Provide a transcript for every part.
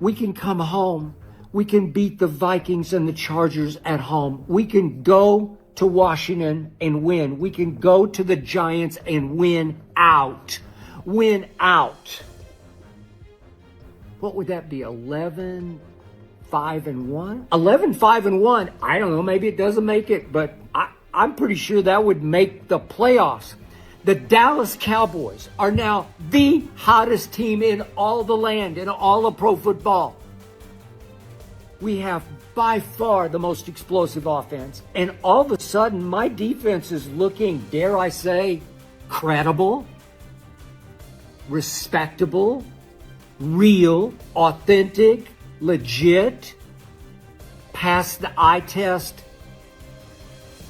We can come home. We can beat the Vikings and the Chargers at home. We can go to Washington and win. We can go to the Giants and win out. Win out. What would that be? 11-5-1? 11-5-1. I don't know. Maybe it doesn't make it, but I'm pretty sure that would make the playoffs. The Dallas Cowboys are now the hottest team in all the land, in all of pro football. We have by far the most explosive offense. And all of a sudden, my defense is looking, dare I say, credible, respectable, real, authentic, legit, pass the eye test.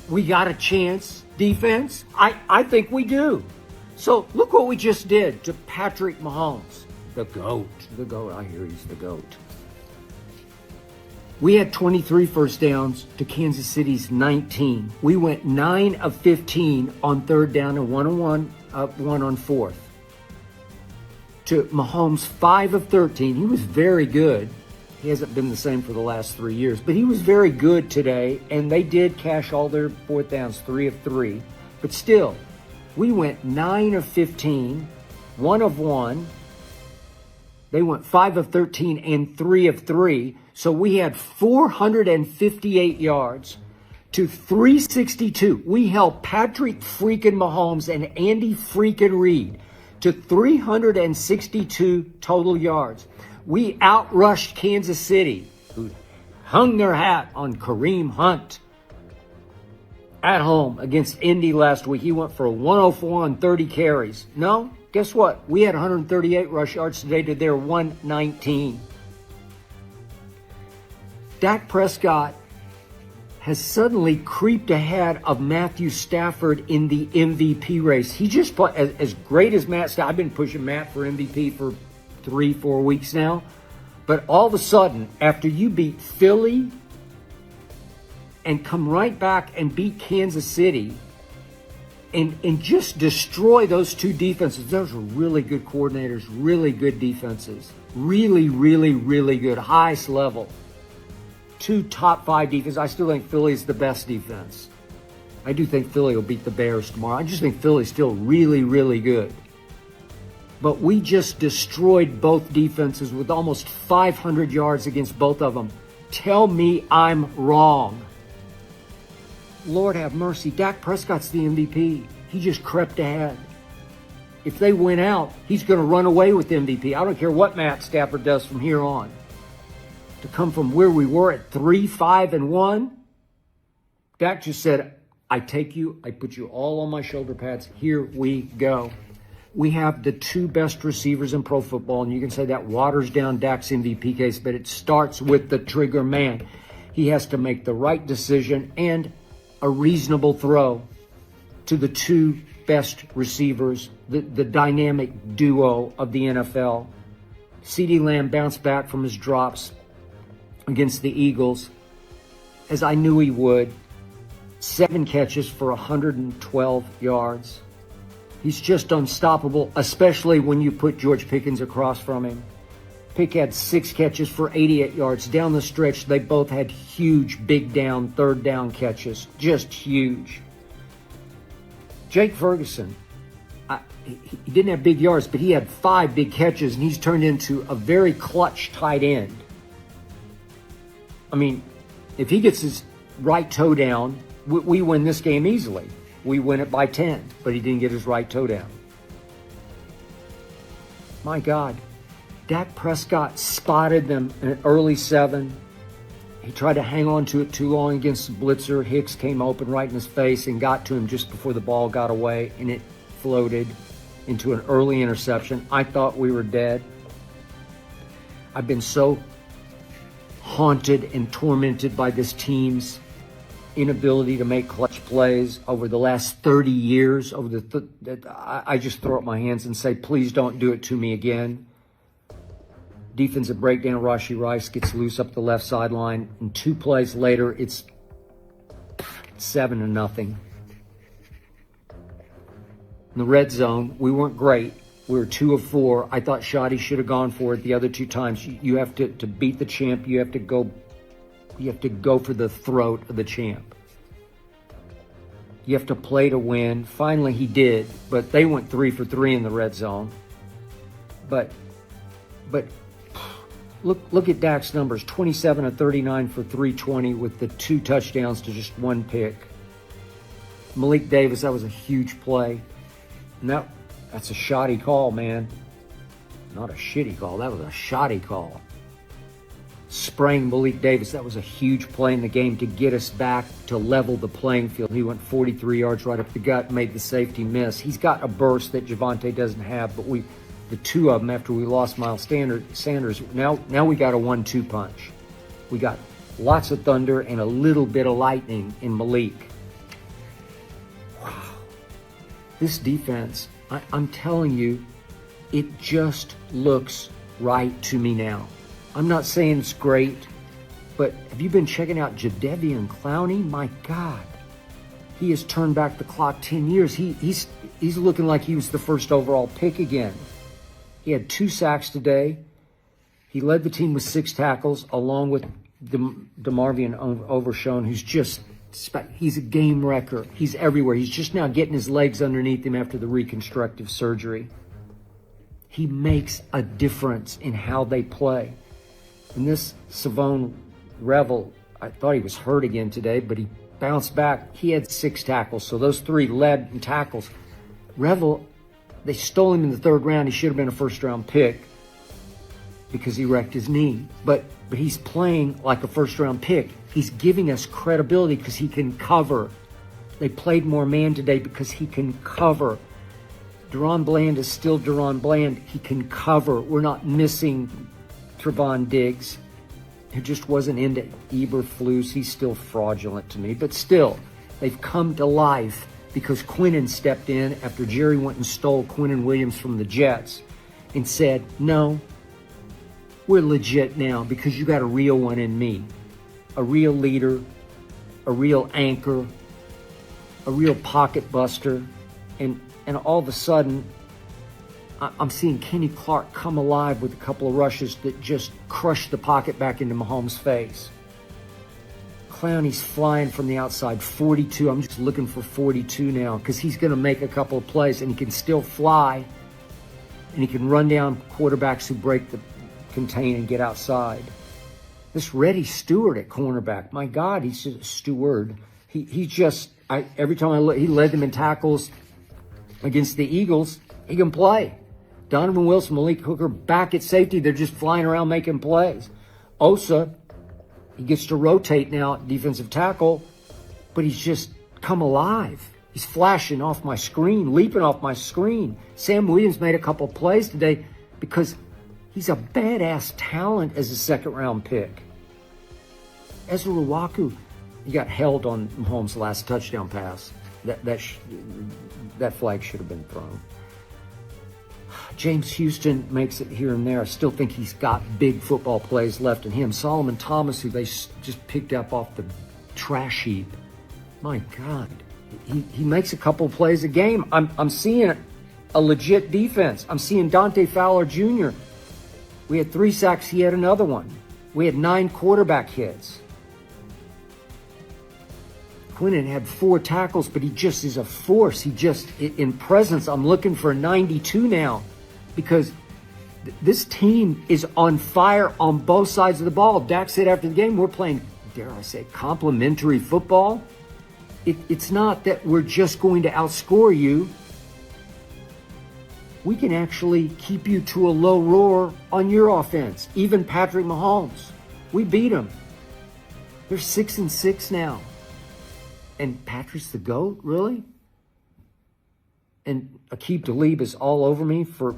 We got a chance. Defense? I think we do. So look what we just did to Patrick Mahomes. The GOAT. The GOAT. I hear he's the GOAT. We had 23 first downs to Kansas City's 19. We went 9 of 15 on third down and 1 on fourth. To Mahomes, 5 of 13. He was very good. He hasn't been the same for the last 3 years, but he was very good today, and they did cash all their fourth downs, 3 of 3. But still, we went 9 of 15, 1 of 1. They went 5 of 13 and 3 of 3. So we had 458 yards to 362. We held Patrick freaking Mahomes and Andy freaking Reid to 362 total yards. We outrushed Kansas City, who hung their hat on Querim Hunt at home against Indy last week. He went for 104 on 30 carries. No, guess what? We had 138 rush yards today to their 119. Dak Prescott has suddenly creeped ahead of Matthew Stafford in the MVP race. He just played as great as Matt Stafford. I've been pushing Matt for MVP for 3-4 weeks now. But all of a sudden, after you beat Philly and come right back and beat Kansas City and just destroy those two defenses, those were really good coordinators, really good defenses, really, really, really good, highest level. 2 top 5 defenses. I still think Philly's the best defense. I do think Philly will beat the Bears tomorrow. I just think Philly's still really, really good. But we just destroyed both defenses with almost 500 yards against both of them. Tell me I'm wrong. Lord have mercy. Dak Prescott's the MVP. He just crept ahead. If they win out, he's going to run away with the MVP. I don't care what Matt Stafford does from here on. To come from where we were at 3-5-1, Dak just said, I take you, I put you all on my shoulder pads. Here we go. We have the 2 best receivers in pro football, and you can say that waters down Dak's MVP case, but it starts with the trigger man. He has to make the right decision and a reasonable throw to the 2 best receivers, the dynamic duo of the NFL. CeeDee Lamb bounced back from his drops against the Eagles, as I knew he would. 7 catches for 112 yards. He's just unstoppable, especially when you put George Pickens across from him. Pick had 6 catches for 88 yards. Down the stretch, they both had huge, big down, third down catches. Just huge. Jake Ferguson, he didn't have big yards, but he had 5 big catches, and he's turned into a very clutch tight end. I mean, if he gets his right toe down, we win this game easily. We win it by 10, but he didn't get his right toe down. My God. Dak Prescott spotted them in an early 7. He tried to hang on to it too long against the blitzer. Hicks came open right in his face and got to him just before the ball got away, and it floated into an early interception. I thought we were dead. I've been so haunted and tormented by this team's inability to make clutch plays over the last 30 years. I just throw up my hands and say, please don't do it to me again. Defensive breakdown, Rashee Rice gets loose up the left sideline, and 2 plays later, it's 7-0. In the red zone, we weren't great. We're 2 of 4. I thought Shoddy should have gone for it the other 2 times. You have to beat the champ. You have to go for the throat of the champ. You have to play to win. Finally, he did, but they went 3 for 3 in the red zone. But look at Dak's numbers: 27 of 39 for 320 with the 2 touchdowns to just 1 pick. Malik Davis, that was a huge play. And that's a shoddy call, man. Not a shitty call. That was a shoddy call. Spraying Malik Davis, that was a huge play in the game to get us back to level the playing field. He went 43 yards right up the gut, made the safety miss. He's got a burst that Javonte doesn't have, but the 2 of them after we lost Miles Sanders, now we got a 1-2 punch. We got lots of thunder and a little bit of lightning in Malik. Wow. This defense, I'm telling you, it just looks right to me now. I'm not saying it's great, but have you been checking out Jadeveon Clowney? My God, he has turned back the clock 10 years. He's looking like he was the first overall pick again. He had 2 sacks today. He led the team with 6 tackles, along with DeMarvion Overshown, he's a game wrecker. He's everywhere. He's just now getting his legs underneath him after the reconstructive surgery. He makes a difference in how they play. And this Savone Revel, I thought he was hurt again today, but he bounced back. He had 6 tackles, so those 3 led in tackles. Revel, they stole him in the 3rd round. He should have been a first-round pick because he wrecked his knee. But he's playing like a first-round pick. He's giving us credibility because he can cover. They played more man today because he can cover. Deron Bland is still Deron Bland. He can cover. We're not missing Trevon Diggs, who just wasn't into Eberflus. He's still fraudulent to me. But still, they've come to life because Quinnen stepped in after Jerry went and stole Quinnen Williams from the Jets and said, no, we're legit now because you got a real one in me. A real leader, a real anchor, a real pocket buster. And all of a sudden, I'm seeing Kenny Clark come alive with a couple of rushes that just crushed the pocket back into Mahomes' face. Clowney's flying from the outside, 42. I'm just looking for 42 now because he's going to make a couple of plays and he can still fly and he can run down quarterbacks who break the contain and get outside. This Reddy Stewart at cornerback, my God, he's just a steward. Every time he led them in tackles against the Eagles, he can play. Donovan Wilson, Malik Hooker back at safety. They're just flying around making plays. Osa, he gets to rotate now at defensive tackle, but he's just come alive. He's flashing off my screen, leaping off my screen. Sam Williams made a couple plays today because he's a badass talent as a 2nd-round pick. Ezra Ruwaku, he got held on Mahomes' last touchdown pass. That flag should have been thrown. James Houston makes it here and there. I still think he's got big football plays left in him. Solomon Thomas, who they just picked up off the trash heap. My God, he makes a couple of plays a game. I'm seeing a legit defense. I'm seeing Dante Fowler Jr. We had 3 sacks. He had another one. We had 9 quarterback hits. Quinnen had 4 tackles, but he just is a force. In presence, I'm looking for a 92 now because this team is on fire on both sides of the ball. Dak said after the game, we're playing, dare I say, complimentary football. It's not that we're just going to outscore you. We can actually keep you to a low roar on your offense. Even Patrick Mahomes. We beat him. They're 6-6 now. And Patrick's the GOAT, really? And Aqib Talib is all over me for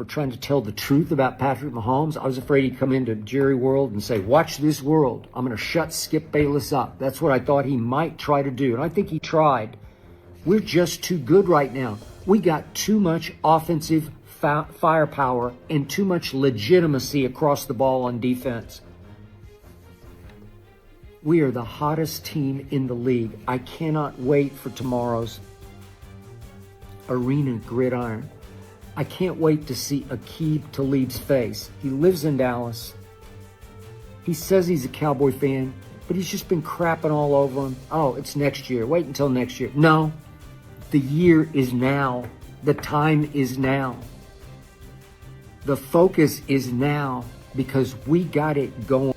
trying to tell the truth about Patrick Mahomes. I was afraid he'd come into Jerry World and say, watch this world. I'm going to shut Skip Bayless up. That's what I thought he might try to do. And I think he tried. We're just too good right now. We got too much offensive firepower and too much legitimacy across the ball on defense. We are the hottest team in the league. I cannot wait for tomorrow's Arena Gridiron. I can't wait to see Aqib Talib's face. He lives in Dallas. He says he's a Cowboy fan, but he's just been crapping all over him. Oh, it's next year. Wait until next year. No, the year is now. The time is now. The focus is now because we got it going.